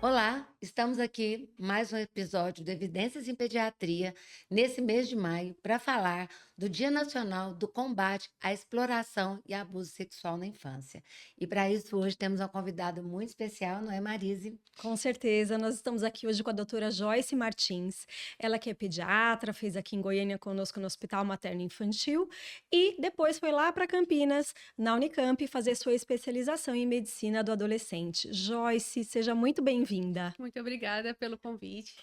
Olá, estamos aqui mais um episódio do Evidências em Pediatria, nesse mês de maio, para falar do Dia Nacional do Combate à Exploração e Abuso Sexual na Infância. E para isso, hoje temos uma convidada muito especial, não é, Marise? Com certeza, nós estamos aqui hoje com a doutora Joyce Martins, ela que é pediatra, fez aqui em Goiânia conosco no Hospital Materno Infantil e depois foi lá para Campinas, na Unicamp, fazer sua especialização em medicina do adolescente. Joyce, seja muito bem-vinda. Muito obrigada pelo convite.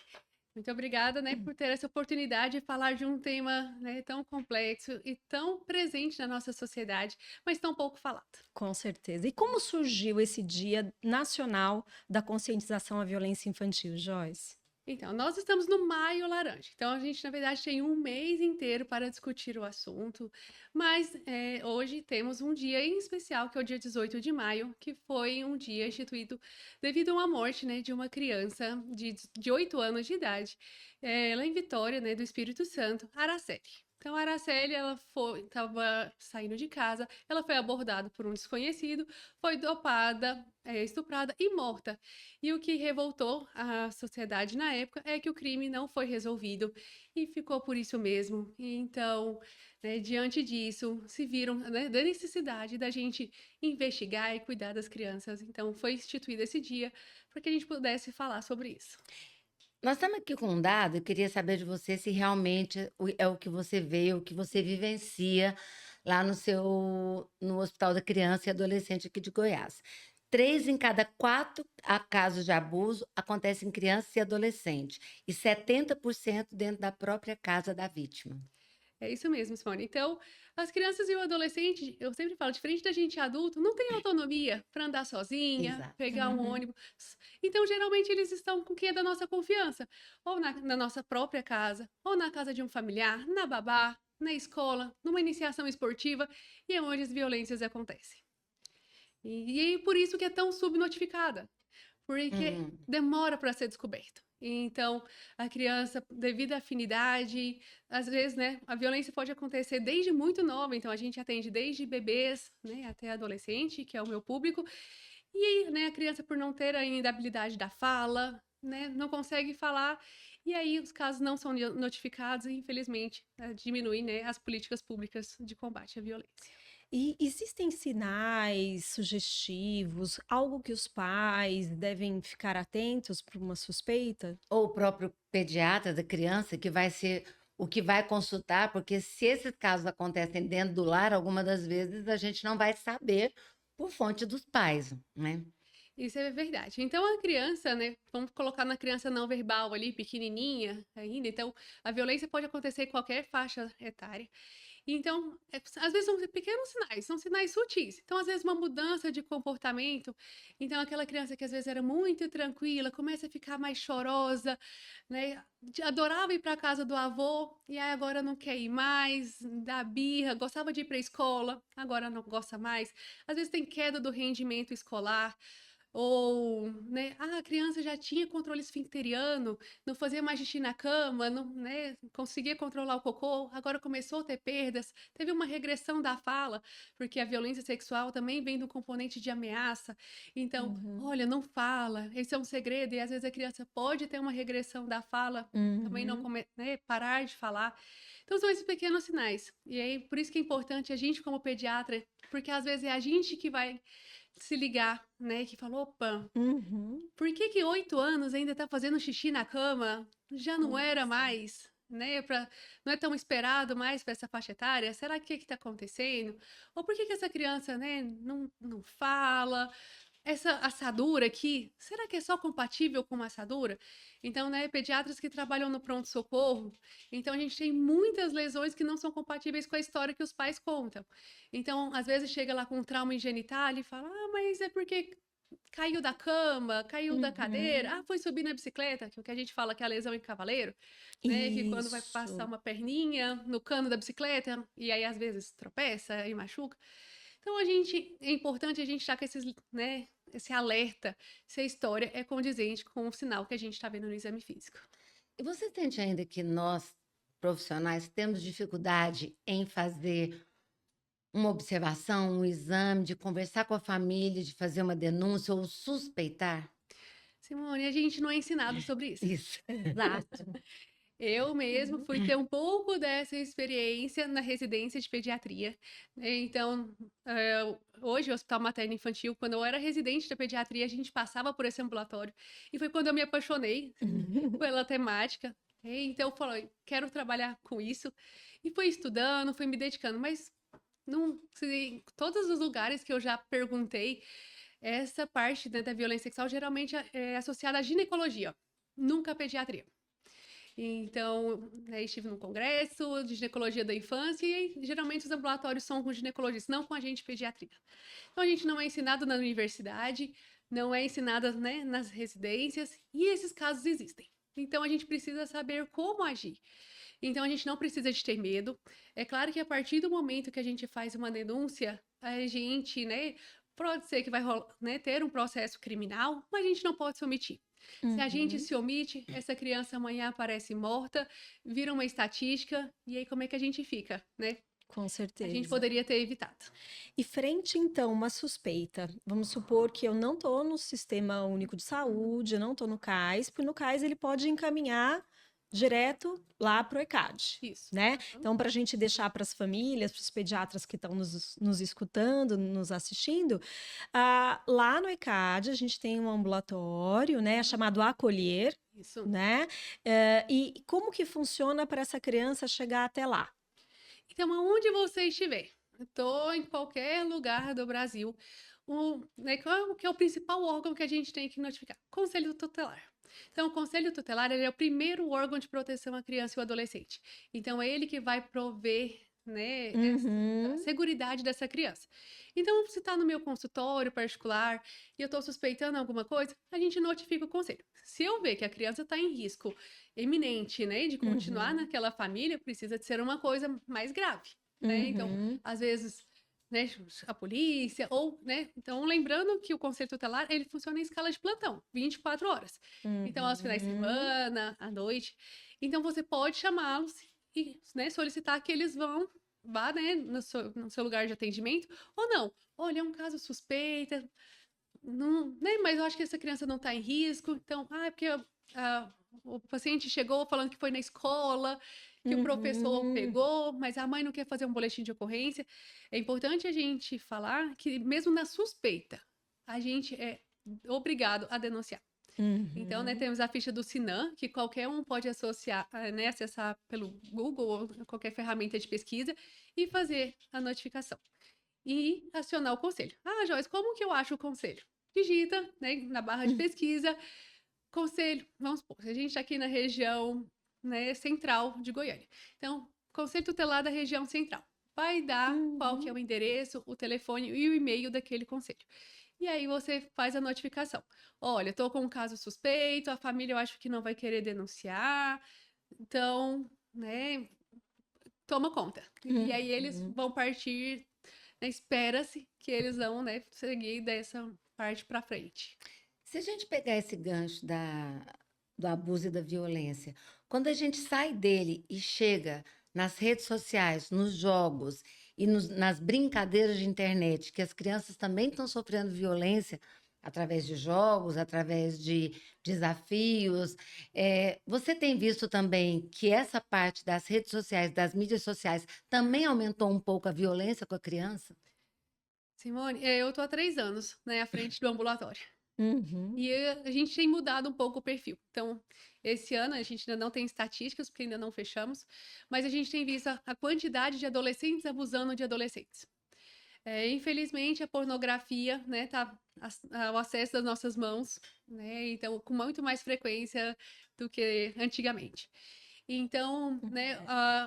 Muito obrigada, né, por ter essa oportunidade de falar de um tema, né, tão complexo e tão presente na nossa sociedade, mas tão pouco falado. Com certeza. E como surgiu esse Dia Nacional da Conscientização à Violência Infantil, Joyce? Então, nós estamos no Maio Laranja. Então, a gente, na verdade, tem um mês inteiro para discutir o assunto. Mas hoje temos um dia em especial, que é o dia 18 de maio, que foi um dia instituído devido a uma morte, né, de uma criança de 8 anos de idade, lá em Vitória, né, do Espírito Santo, Araceli. Então, a Araceli, ela estava saindo de casa, ela foi abordada por um desconhecido, foi dopada, estuprada e morta. E o que revoltou a sociedade na época é que o crime não foi resolvido e ficou por isso mesmo. E então, né, diante disso, se viram, né, da necessidade da gente investigar e cuidar das crianças. Então, foi instituído esse dia para que a gente pudesse falar sobre isso. Nós estamos aqui com um dado, eu queria saber de você se realmente é o que você vê, o que você vivencia lá no Hospital da Criança e Adolescente aqui de Goiás. 3 em cada 4 casos de abuso acontecem em criança e adolescente, e 70% dentro da própria casa da vítima. É isso mesmo, Simone. Então, as crianças e o adolescente, eu sempre falo, diferente da gente adulto, não tem autonomia para andar sozinha, Exato. pegar um Uhum. ônibus. Então, geralmente, eles estão com quem é da nossa confiança, ou na nossa própria casa, ou na casa de um familiar, na babá, na escola, numa iniciação esportiva, e é onde as violências acontecem. E por isso que é tão subnotificada, porque Uhum. demora para ser descoberto. Então, a criança, devido à afinidade, às vezes, né, a violência pode acontecer desde muito nova, então a gente atende desde bebês, né, até adolescente, que é o meu público, e aí, né, a criança por não ter ainda a habilidade da fala, né, não consegue falar, e aí os casos não são notificados e, infelizmente, diminui, né, as políticas públicas de combate à violência. E existem sinais sugestivos, algo que os pais devem ficar atentos para uma suspeita? Ou o próprio pediatra da criança que vai ser o que vai consultar, porque se esses casos acontecem dentro do lar, alguma das vezes a gente não vai saber por fonte dos pais, né. Isso é verdade. Então a criança, né, vamos colocar na criança não verbal ali, pequenininha ainda, então a violência pode acontecer em qualquer faixa etária. Então, às vezes são pequenos sinais, são sinais sutis. Então, às vezes uma mudança de comportamento, então aquela criança que às vezes era muito tranquila, começa a ficar mais chorosa, né, adorava ir para casa do avô, e aí agora não quer ir mais, dá birra, gostava de ir para a escola, agora não gosta mais. Às vezes tem queda do rendimento escolar, ou, né, a criança já tinha controle esfincteriano, não fazia mais xixi na cama, não, né, conseguia controlar o cocô, agora começou a ter perdas, teve uma regressão da fala, porque a violência sexual também vem do componente de ameaça. Então, Uhum. olha, não fala, esse é um segredo, e às vezes a criança pode ter uma regressão da fala, também não Uhum. né, parar de falar. Então, são esses pequenos sinais. E aí, por isso que é importante a gente, como pediatra, porque às vezes é a gente que vai se ligar, né, que falou: "Opa, Uhum. por que que 8 anos ainda tá fazendo xixi na cama? Já não Com era cer mais, né, não é tão esperado mais para essa faixa etária? Será que tá acontecendo? Ou por que que essa criança, né, não fala? Essa assadura aqui, será que é só compatível com uma assadura?" Então, né, pediatras que trabalham no pronto-socorro, então a gente tem muitas lesões que não são compatíveis com a história que os pais contam. Então, às vezes chega lá com um trauma em genital e fala: "Ah, mas é porque caiu da cama, caiu da cadeira, Uhum. foi subir na bicicleta", que é o que a gente fala que é a lesão em cavaleiro, né, que quando vai passar Isso. uma perninha no cano da bicicleta, e aí às vezes tropeça e machuca. Então é importante a gente estar com esses, né, esse alerta, se a história é condizente com o sinal que a gente está vendo no exame físico. E você sente ainda que nós, profissionais, temos dificuldade em fazer uma observação, um exame, de conversar com a família, de fazer uma denúncia ou suspeitar? Simone, a gente não é ensinado sobre isso. Isso. Exato. Eu mesmo fui ter um pouco dessa experiência na residência de pediatria, né, então, hoje o Hospital Materno Infantil, quando eu era residente da pediatria, a gente passava por esse ambulatório, e foi quando eu me apaixonei pela temática, então eu falei: "Quero trabalhar com isso", e fui estudando, fui me dedicando, mas não se todos os lugares que eu já perguntei, essa parte, né, da violência sexual geralmente é associada à ginecologia, nunca à pediatria. Então, né, estive num congresso de ginecologia da infância e geralmente os ambulatórios são com ginecologistas, não com a gente pediatria. Então, a gente não é ensinado na universidade, não é ensinado, né, nas residências, e esses casos existem. Então, a gente precisa saber como agir. Então, a gente não precisa de ter medo. É claro que a partir do momento que a gente faz uma denúncia, a gente, né, pode ser que vai né, ter um processo criminal, mas a gente não pode se omitir. Se a gente Uhum. se omite, essa criança amanhã aparece morta, vira uma estatística, e aí como é que a gente fica, né? Com A gente certeza. poderia ter evitado. E frente, então, uma suspeita, vamos supor que eu não estou no Sistema Único de Saúde, eu não estou no CAIS, porque no CAIS ele pode encaminhar direto lá para o ECAD, Isso. né? Então, para a gente deixar para as famílias, para os pediatras que estão nos escutando, nos assistindo, lá no ECAD a gente tem um ambulatório, né, chamado Acolher, Isso. né? E como que funciona para essa criança chegar até lá? Então, aonde você estiver, estou em qualquer lugar do Brasil, né, qual que é o principal órgão que a gente tem que notificar? Conselho Tutelar. Então, o Conselho Tutelar ele é o primeiro órgão de proteção à criança e ao adolescente. Então, é ele que vai prover, né, a Uhum. seguridade dessa criança. Então, se está no meu consultório particular e eu estou suspeitando alguma coisa, a gente notifica o conselho. Se eu ver que a criança está em risco iminente, né, de continuar Uhum. naquela família, precisa de ser uma coisa mais grave, né? Então, Uhum. às vezes, né, a polícia ou, né? Então, lembrando que o conselho tutelar, ele funciona em escala de plantão, 24 horas. Então, aos finais de Uhum. semana, à noite. Então, você pode chamá-los e, né, solicitar que eles vá, né, no seu lugar de atendimento ou não. Olha, é um caso suspeita, não, né, mas eu acho que essa criança não está em risco, então, é porque o paciente chegou falando que foi na escola, que o professor Uhum. pegou, mas a mãe não quer fazer um boletim de ocorrência. É importante a gente falar que, mesmo na suspeita, a gente é obrigado a denunciar. Então, né, Uhum. temos a ficha do Sinan, que qualquer um pode associar, né, acessar pelo Google ou qualquer ferramenta de pesquisa e fazer a notificação. E acionar o conselho. Ah, Joyce, como que eu acho o conselho? Digita, né, na barra de pesquisa, conselho, vamos supor, a gente está aqui na região, né, central de Goiânia. Então, conselho tutelar da região central. Vai dar qual que é Uhum. o endereço, o telefone e o e-mail daquele conselho. E aí você faz a notificação. Olha, estou com um caso suspeito, a família eu acho que não vai querer denunciar, então, né, toma conta. E aí eles Uhum. vão partir, né, espera-se que eles vão, né, seguir dessa parte para frente. Se a gente pegar esse gancho do abuso e da violência, quando a gente sai dele e chega nas redes sociais, nos jogos e nas brincadeiras de internet, que as crianças também estão sofrendo violência através de jogos, através de desafios, você tem visto também que essa parte das redes sociais, das mídias sociais, também aumentou um pouco a violência com a criança? Simone, eu tô há 3 anos, né, à frente do ambulatório. Uhum. E a gente tem mudado um pouco o perfil. Então, esse ano a gente ainda não tem estatísticas, porque ainda não fechamos, mas a gente tem visto a quantidade de adolescentes abusando de adolescentes. Infelizmente, a pornografia, né, tá ao acesso das nossas mãos, né, então com muito mais frequência do que antigamente. Então, né,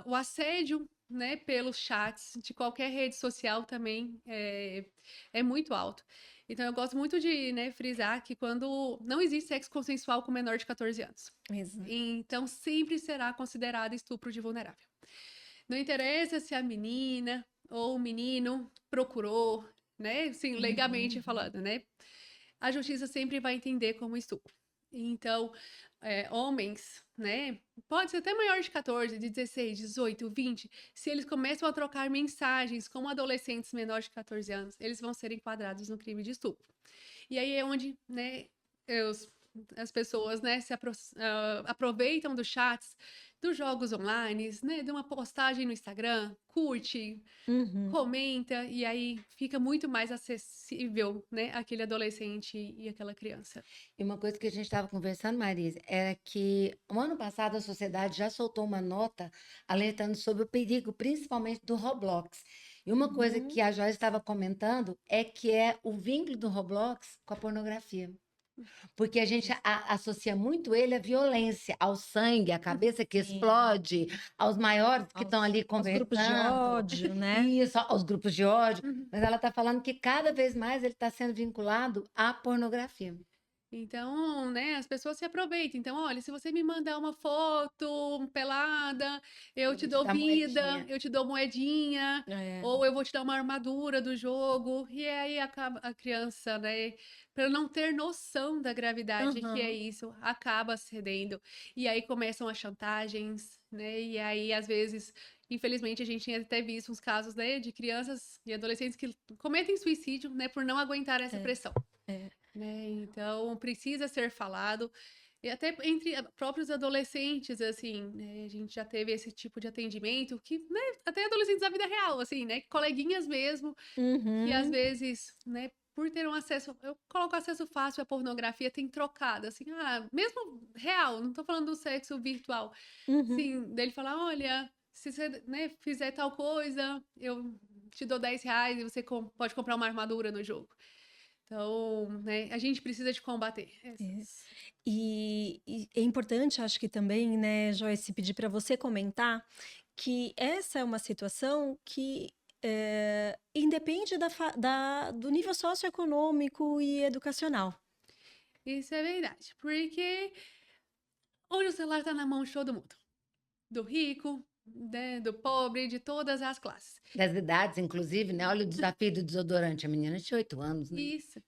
o assédio, né, pelos chats de qualquer rede social também é muito alto. Então, eu gosto muito de, né, frisar que quando não existe sexo consensual com menor de 14 anos. Exato. Então, sempre será considerado estupro de vulnerável. Não interessa se a menina ou o menino procurou, né, assim, legalmente Uhum. falando, né? A justiça sempre vai entender como estupro. Então, homens, né, pode ser até maior de 14, de 16, 18, 20, se eles começam a trocar mensagens com adolescentes menores de 14 anos, eles vão ser enquadrados no crime de estupro. E aí é onde, né, as pessoas, né, aproveitam dos chats, dos jogos online, né, de uma postagem no Instagram, curte, Uhum. comenta, e aí fica muito mais acessível, né, aquele adolescente e aquela criança. E uma coisa que a gente estava conversando, Marisa, era que o ano passado a sociedade já soltou uma nota alertando sobre o perigo, principalmente do Roblox. E uma coisa que Uhum. a Joyce estava comentando é que é o vínculo do Roblox com a pornografia. Porque a gente associa muito ele à violência, ao sangue, à cabeça que Sim. explode, aos maiores que estão ali Aos grupos de conversando, ódio, né? isso, aos grupos de ódio. Uhum. Mas ela está falando que cada vez mais ele está sendo vinculado à pornografia. Então, né, as pessoas se aproveitam. Então, olha, se você me mandar uma foto pelada, eu Eu te vou te dou dar vida, moedinha. eu te dou moedinha, É. ou eu vou te dar uma armadura do jogo. E aí acaba a criança, né, para não ter noção da gravidade que é Aham. isso, acaba cedendo. E aí começam as chantagens, né? E aí, às vezes, infelizmente, a gente tinha até visto uns casos, né, de crianças e adolescentes que cometem suicídio, né, por não aguentar essa É. pressão. É. Né? Então, precisa ser falado. E até entre próprios adolescentes, assim, né? A gente já teve esse tipo de atendimento que, né? Até adolescentes da vida real, assim, né? Coleguinhas mesmo, que às Uhum. vezes, né? Por ter um acesso, eu coloco acesso fácil à pornografia, tem trocado, assim, mesmo real, não tô falando do sexo virtual, Uhum. sim, dele falar, olha, se você, né, fizer tal coisa, eu te dou R$ 10 e você pode comprar uma armadura no jogo. Então, né, a gente precisa de combater É. essas. E é importante, acho que também, né, Joyce, pedir para você comentar que essa é uma situação que independe do nível socioeconômico e educacional. Isso é verdade, porque hoje o celular tá na mão de todo mundo, do rico, né, do pobre, de todas as classes. Das idades, inclusive, né? Olha o desafio do desodorante. A menina tinha 8 anos, né? Isso.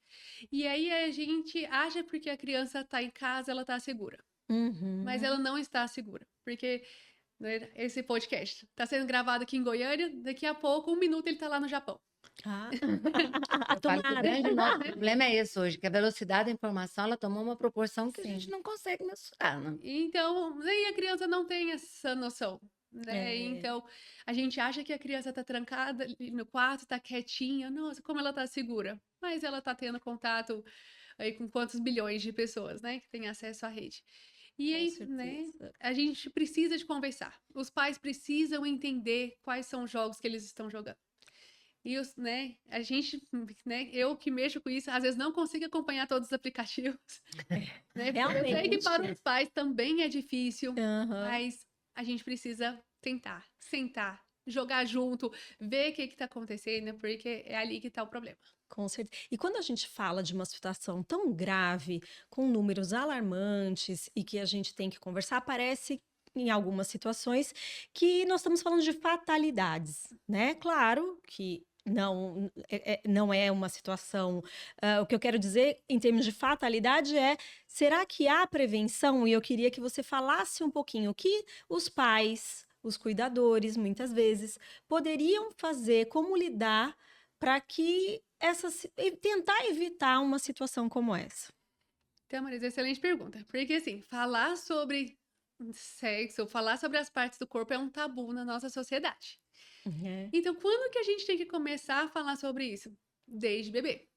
E aí a gente acha porque a criança tá em casa, ela tá segura. Mas ela Uhum. não está segura, porque, né, esse podcast tá sendo gravado aqui em Goiânia, daqui a pouco, 1 minuto ele tá lá no Japão. Ah. Eu falo que o Tomara. grande nosso problema é esse hoje, que a velocidade da informação ela tomou uma proporção que a gente Sim. não consegue mensurar, né? Então, nem a criança não tem essa noção, né? É. Então, a gente acha que a criança tá trancada ali no quarto, tá quietinha, nossa, como ela tá segura. Mas ela tá tendo contato aí com quantos bilhões de pessoas, né, que têm acesso à rede. E Com aí, né, certeza. a gente precisa de conversar. Os pais precisam entender quais são os jogos que eles estão jogando. E né, a gente, né, eu que mexo com isso, às vezes não consigo acompanhar todos os aplicativos, né? Eu sei que para Realmente. os pais também é difícil, Aham. mas a gente precisa tentar, sentar, jogar junto, ver o que está acontecendo, porque é ali que está o problema. Com certeza. E quando a gente fala de uma situação tão grave, com números alarmantes e que a gente tem que conversar, parece em algumas situações que nós estamos falando de fatalidades, né? Claro que não é uma situação. O que eu quero dizer em termos de fatalidade é: será que há prevenção? E eu queria que você falasse um pouquinho o que os pais, os cuidadores, muitas vezes, poderiam fazer, como lidar para que tentar evitar uma situação como essa. Então, Marisa, excelente pergunta. Porque, assim, falar sobre sexo, falar sobre as partes do corpo é um tabu na nossa sociedade. É. Então, quando que a gente tem que começar a falar sobre isso? Desde bebê.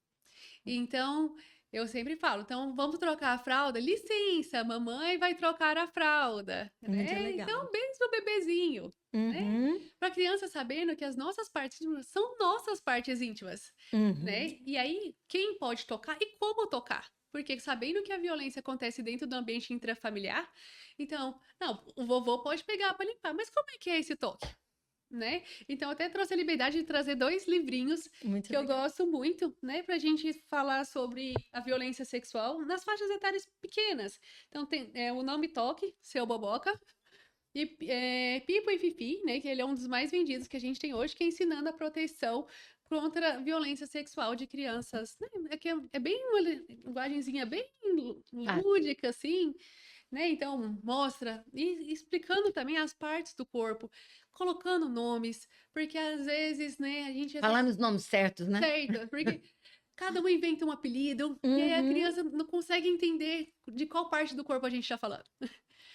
Então, eu sempre falo, então vamos trocar a fralda? Licença, mamãe vai trocar a fralda, Muito né? legal. Então, beijo pro bebezinho, né? Uhum, Para a criança sabendo que as nossas partes íntimas são nossas partes íntimas, uhum. né? E aí, quem pode tocar e como tocar? Porque sabendo que a violência acontece dentro do ambiente intrafamiliar, então, não, o vovô pode pegar para limpar, mas como é que é esse toque? Né? Então, eu até trouxe a liberdade de trazer 2 livrinhos Muito que eu legal. gosto muito, né, pra gente falar sobre a violência sexual nas faixas etárias pequenas. Então, tem o Nome Toque, Seu Boboca, e Pipo e Fifi, né, que ele é um dos mais vendidos que a gente tem hoje, que é ensinando a proteção contra a violência sexual de crianças. Né? É bem uma linguagenzinha bem Ah, lúdica, assim, né? Então, mostra e explicando também as partes do corpo, colocando nomes, porque às vezes, né, a gente falando os nomes certos, né? certo, porque cada um inventa um apelido, e aí a Uhum. criança não consegue entender de qual parte do corpo a gente está falando, né?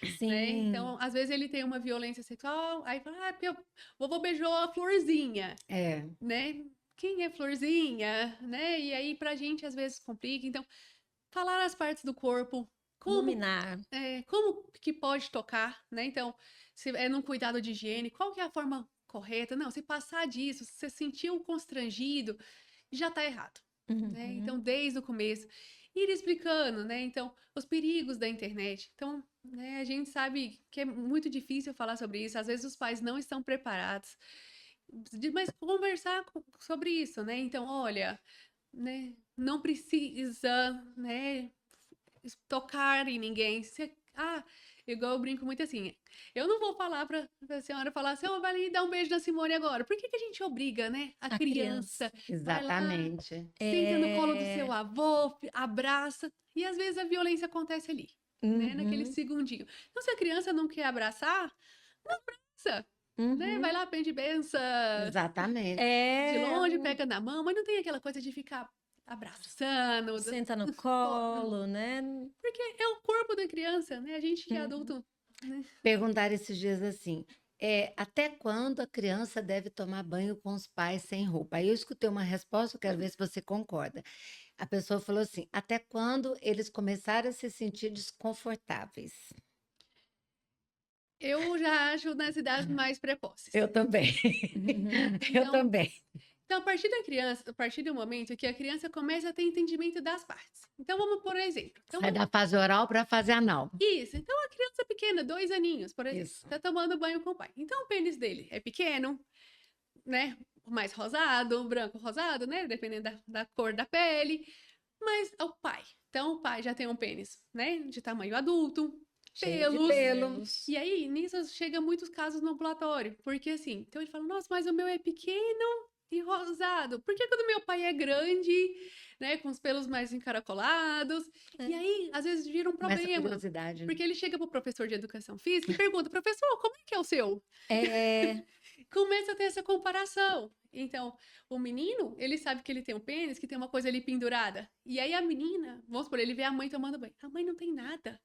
Sim. Então, às vezes ele tem uma violência sexual, aí fala, porque o vovô beijou a Florzinha, É, né? Quem é Florzinha, né? E aí pra gente às vezes complica. Então, falar as partes do corpo, como Nominar. como que pode tocar, né? Então, se é num cuidado de higiene, qual que é a forma correta? Não, se passar disso, se você sentiu constrangido, já tá errado, né? Uhum. Então, desde o começo, ir explicando, né? Então, os perigos da internet. Então, né, a gente sabe que é muito difícil falar sobre isso. Às vezes os pais não estão preparados, mas conversar sobre isso, né? Então, olha, né, não precisa, né, tocar em ninguém. Igual eu brinco muito assim, eu não vou falar pra senhora falar assim, vai ali dar um beijo na Simone agora. Por que que a gente obriga, né? A A criança. criança vai lá, exatamente. senta no colo do seu É. avô, abraça, e às vezes a violência acontece ali, né? Naquele Uhum. segundinho. Então, se a criança não quer abraçar, não abraça, né? Vai Uhum. lá, pede benção, Exatamente. de É, longe pega na mão, mas não tem aquela coisa de ficar abraçando, senta no colo, colo, né? porque é o corpo da criança, né? A gente que é Uhum. adulto, né? Perguntaram esses dias assim, até quando a criança deve tomar banho com os pais sem roupa? Aí eu escutei uma resposta, eu quero ver se você concorda. A pessoa falou assim, até quando eles começarem a se sentir desconfortáveis? Eu já acho nas idades mais precoces. Eu também. Uhum. Eu Então, também. a partir da criança, a partir do momento que a criança começa a ter entendimento das partes. Então, vamos por exemplo. Então, Sai da fase oral para a fase anal. isso. Então, a criança pequena, 2 aninhos, por exemplo, Isso. tá tomando banho com o pai. Então, o pênis dele é pequeno, né? Mais rosado, branco rosado, né? Dependendo da cor da pele. Mas é o pai. Então, o pai já tem um pênis, né? De tamanho adulto, Cheio de pelos. pelo. E aí, nisso, chega muitos casos no ambulatório. Porque assim, então ele fala, nossa, mas o meu é pequeno e rosado. Por que quando meu pai é grande, né? Com os pelos mais encaracolados? E É. aí, às vezes, vira um Começa a problema. curiosidade, né? Porque ele chega pro professor de educação física e pergunta, professor, como é que é o seu? É. Começa a ter essa comparação. Então, o menino, ele sabe que ele tem um pênis, que tem uma coisa ali pendurada. E aí a menina, vamos supor, ele vê a mãe tomando banho. A mãe não tem nada.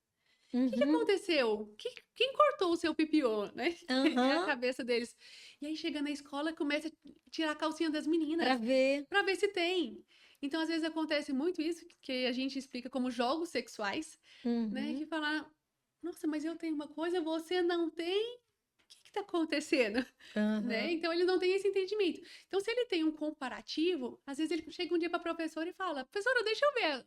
O que Uhum. aconteceu? Quem cortou o seu pipiô, né? É a Aham. cabeça deles. E aí chega na escola e começa a tirar a calcinha das Pra meninas ver. para ver se tem. Então, às vezes acontece muito isso que a gente explica como jogos sexuais, né? Que Uhum. fala, nossa, mas eu tenho uma coisa, você não tem. O que tá acontecendo? Né? Aham. Então ele não tem esse entendimento. Então, se ele tem um comparativo, às vezes ele chega um dia para a professora e fala: professora, deixa eu ver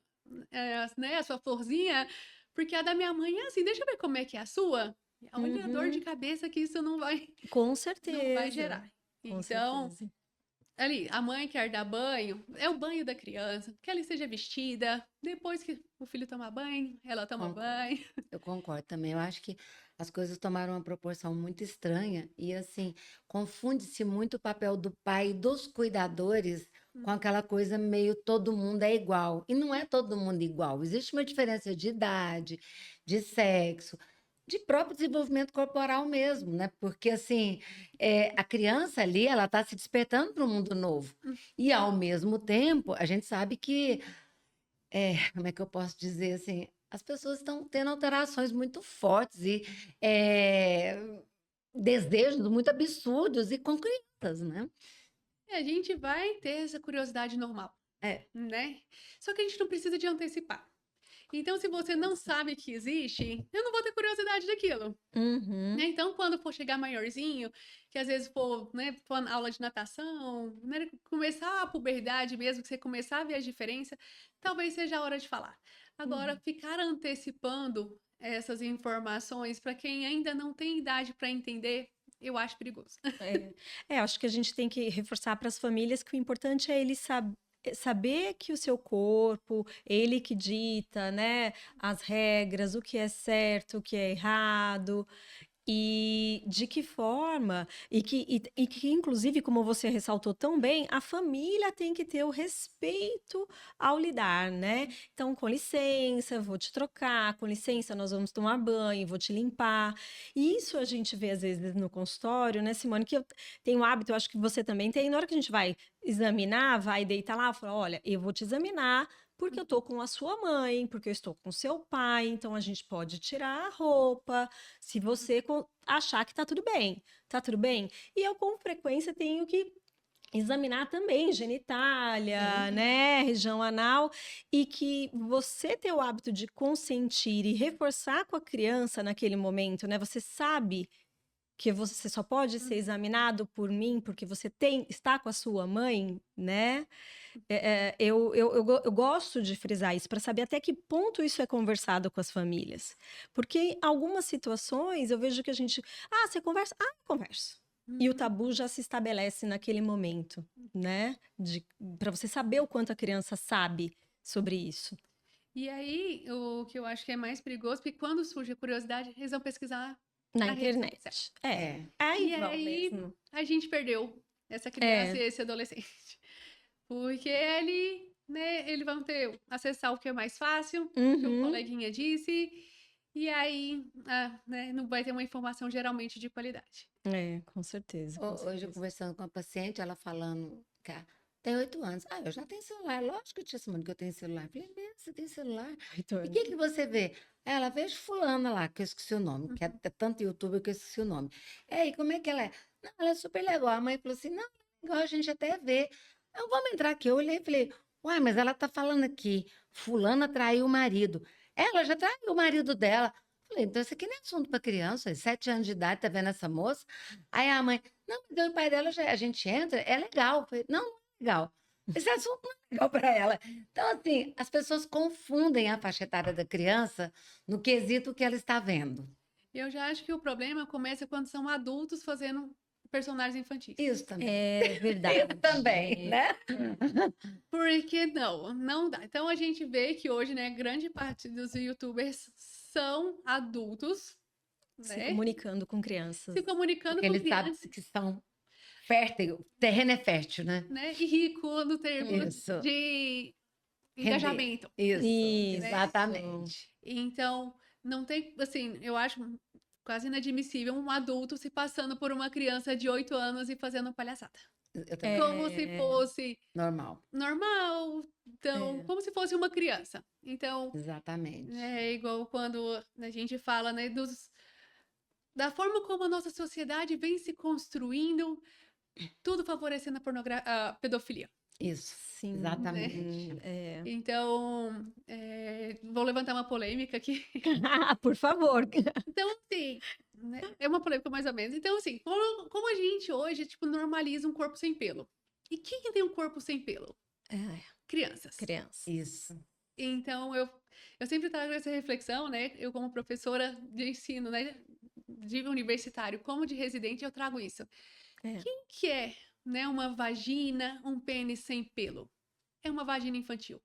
né, a sua florzinha, porque a da minha mãe é assim, deixa eu ver como é que é a sua. Olha a dor de Uhum. cabeça que isso não vai, Com não vai certeza. gerar. Com Então, certeza. ali, a mãe quer dar banho, é o banho da criança, que ela esteja vestida, depois que o filho toma banho, ela toma Concordo. banho. Eu concordo também. Eu acho que as coisas tomaram uma proporção muito estranha e, assim, confunde-se muito o papel do pai e dos cuidadores com aquela coisa meio todo mundo é igual. E não é todo mundo igual. Existe uma diferença de idade, de sexo, de próprio desenvolvimento corporal mesmo, né? Porque, assim, a criança ali, ela está se despertando para um mundo novo. E, ao mesmo tempo, a gente sabe que como é que eu posso dizer assim? As pessoas estão tendo alterações muito fortes e desejos muito absurdos e com crianças, né? A gente vai ter essa curiosidade normal, É, né? Só que a gente não precisa de antecipar. Então, se você não sabe que existe, eu não vou ter curiosidade daquilo, né? Uhum. Então, quando for chegar maiorzinho, que às vezes for, né, for na aula de natação, né, começar a puberdade mesmo, que você começar a ver a diferença, talvez seja a hora de falar. Agora, Uhum. ficar antecipando essas informações para quem ainda não tem idade para entender, eu acho perigoso. Acho que a gente tem que reforçar para as famílias que o importante é ele saber que o seu corpo, ele que dita, né, as regras, o que é certo, o que é errado. E de que forma, e que inclusive, como você ressaltou tão bem, a família tem que ter o respeito ao lidar, né? Então, com licença, vou te trocar, com licença, nós vamos tomar banho, vou te limpar. E isso a gente vê às vezes no consultório, né, Simone, que eu tenho hábito, eu acho que você também tem, na hora que a gente vai examinar, vai deitar lá, fala, olha, eu vou te examinar porque eu tô com a sua mãe, porque eu estou com o seu pai, então a gente pode tirar a roupa, se você achar que tá tudo bem? E eu com frequência tenho que examinar também genitália, Sim. né, região anal, e que você ter o hábito de consentir e reforçar com a criança naquele momento, né, você sabe que você só pode ser examinado por mim porque você está com a sua mãe, né? Eu gosto de frisar isso para saber até que ponto isso é conversado com as famílias. Porque em algumas situações eu vejo que a gente. Ah, você conversa? Ah, eu converso. E o tabu já se estabelece naquele momento, né? Para você saber o quanto a criança sabe sobre isso. E aí, o que eu acho que é mais perigoso, porque quando surge a curiosidade, eles vão pesquisar Na na rede social. internet. É. É. Aí E vão aí, mesmo. a gente perdeu essa criança e esse adolescente. Porque eles vão acessar o que é mais fácil, que o Uhum. coleguinha disse, e aí, não vai ter uma informação geralmente de qualidade. É, com certeza, com Hoje eu certeza. conversando com a paciente, ela falando, cara, tem 8 anos. Ah, eu já tenho celular. Lógico, tia Simone, que eu tenho celular. Eu falei, "Bem, você tem celular? E o que você vê? Ela, vejo fulana lá, que eu esqueci o nome, que é tanto youtuber que eu esqueci o nome. E como é que ela é? Não, ela é super legal. A mãe falou assim, não, legal, a gente até vê. Então, vamos entrar aqui. Eu olhei e falei, uai, mas ela tá falando aqui, fulana traiu o marido. Ela já traiu o marido dela. Falei, então isso aqui não é assunto para criança, 7 anos de idade, tá vendo essa moça? Aí a mãe, não, mas o pai dela, a gente entra, é legal. Eu falei, não, não é legal. Esse assunto não é legal para ela. Então, assim, as pessoas confundem a faixa etária da criança no quesito que ela está vendo. Eu já acho que o problema começa quando são adultos fazendo personagens infantis. Isso também. É verdade. Isso também, né? Porque não dá. Então a gente vê que hoje, né, grande parte dos YouTubers são adultos, Se né? comunicando com crianças. Se comunicando Porque com eles sabem crianças, que são férteis, o terreno é fértil, né? né? E rico no termo Isso. de Render. engajamento. Isso, Isso. exatamente. Então, não tem, assim, eu acho quase inadmissível um adulto se passando por uma criança de 8 anos e fazendo palhaçada. Eu também. Como se fosse Normal. normal. Então, É. como se fosse uma criança. Então, Exatamente. é igual quando a gente fala, né, da forma como a nossa sociedade vem se construindo, tudo favorecendo a pedofilia. Isso, Sim. exatamente. É. Então, vou levantar uma polêmica aqui. Por favor. Então, assim, né, é uma polêmica mais ou menos. Então, assim, como a gente hoje, tipo, normaliza um corpo sem pelo? E quem que tem um corpo sem pelo? É, Crianças. criança. Isso. Então, eu sempre trago essa reflexão, né? Eu, como professora de ensino, né? De universitário, como de residente, eu trago isso. É. Quem que é, né? Uma vagina, um pênis sem pelo? É uma vagina infantil.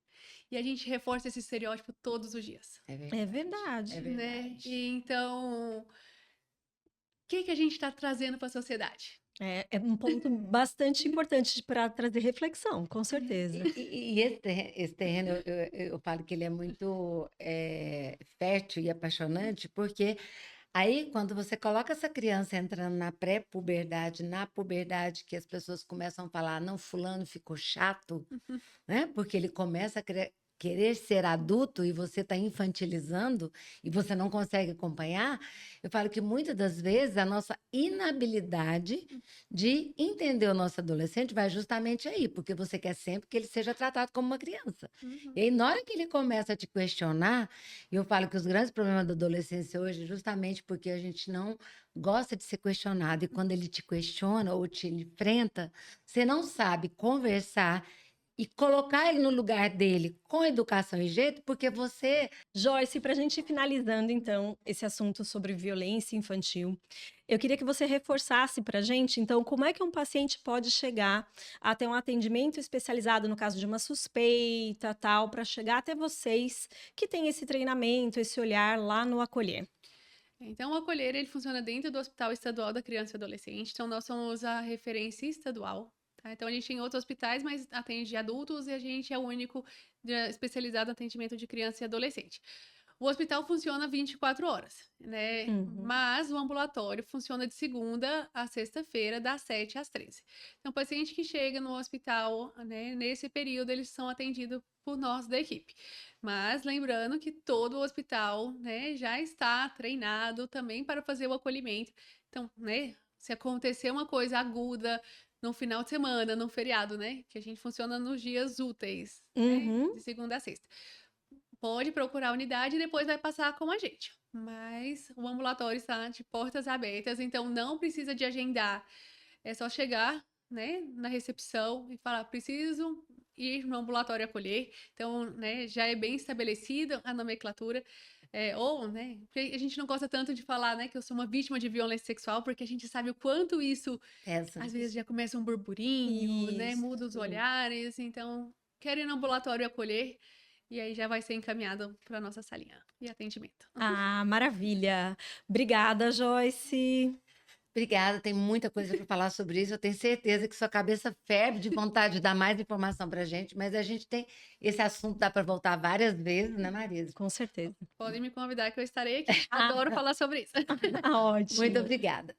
E a gente reforça esse estereótipo todos os dias. É verdade. É verdade. É Né? verdade. E então, o que a gente está trazendo para a sociedade? É um ponto bastante importante para trazer reflexão, com certeza. E esse terreno, eu falo que ele é muito fértil e apaixonante, porque aí, quando você coloca essa criança entrando na pré-puberdade, na puberdade, que as pessoas começam a falar, não, fulano ficou chato, né? Porque ele começa a querer ser adulto e você está infantilizando e você não consegue acompanhar. Eu falo que muitas das vezes a nossa inabilidade de entender o nosso adolescente vai justamente aí, porque você quer sempre que ele seja tratado como uma criança. Uhum. E aí, na hora que ele começa a te questionar, eu falo que os grandes problemas da adolescência hoje é justamente porque a gente não gosta de ser questionado. E quando ele te questiona ou te enfrenta, você não sabe conversar e colocar ele no lugar dele com educação e jeito, porque você. Joyce, para a gente ir finalizando, então, esse assunto sobre violência infantil, eu queria que você reforçasse para a gente, então, como é que um paciente pode chegar a ter um atendimento especializado no caso de uma suspeita, tal, para chegar até vocês que têm esse treinamento, esse olhar lá no Acolher. Então, o Acolher, ele funciona dentro do Hospital Estadual da Criança e Adolescente. Então, nós somos a referência estadual. Tá? Então, a gente tem outros hospitais, mas atende adultos e a gente é o único especializado no atendimento de criança e adolescente. O hospital funciona 24 horas, né? Uhum. Mas o ambulatório funciona de segunda a sexta-feira, das 7 às 13. Então, o paciente que chega no hospital, né, nesse período, eles são atendidos por nós da equipe. Mas lembrando que todo o hospital, né, já está treinado também para fazer o acolhimento. Então, né, se acontecer uma coisa aguda no final de semana, no feriado, né, que a gente funciona nos dias úteis, né, Uhum. de segunda a sexta. Pode procurar a unidade e depois vai passar com a gente. Mas o ambulatório está de portas abertas, então não precisa de agendar. É só chegar, né, na recepção e falar: preciso ir no ambulatório acolher. Então, né, já é bem estabelecida a nomenclatura. Ou, né, porque a gente não gosta tanto de falar, né, que eu sou uma vítima de violência sexual, porque a gente sabe o quanto isso, Essa. às vezes, já começa um burburinho, né, muda os Isso. olhares. Então, quero ir no ambulatório acolher. E aí já vai ser encaminhado para nossa salinha de atendimento. Ah, maravilha. Obrigada, Joyce. Obrigada, tem muita coisa para falar sobre isso. Eu tenho certeza que sua cabeça ferve de vontade de dar mais informação para a gente, mas a gente tem esse assunto, dá para voltar várias vezes, né, Marisa? Com certeza. Podem me convidar que eu estarei aqui. Adoro falar sobre isso. Muito Ótimo. obrigada.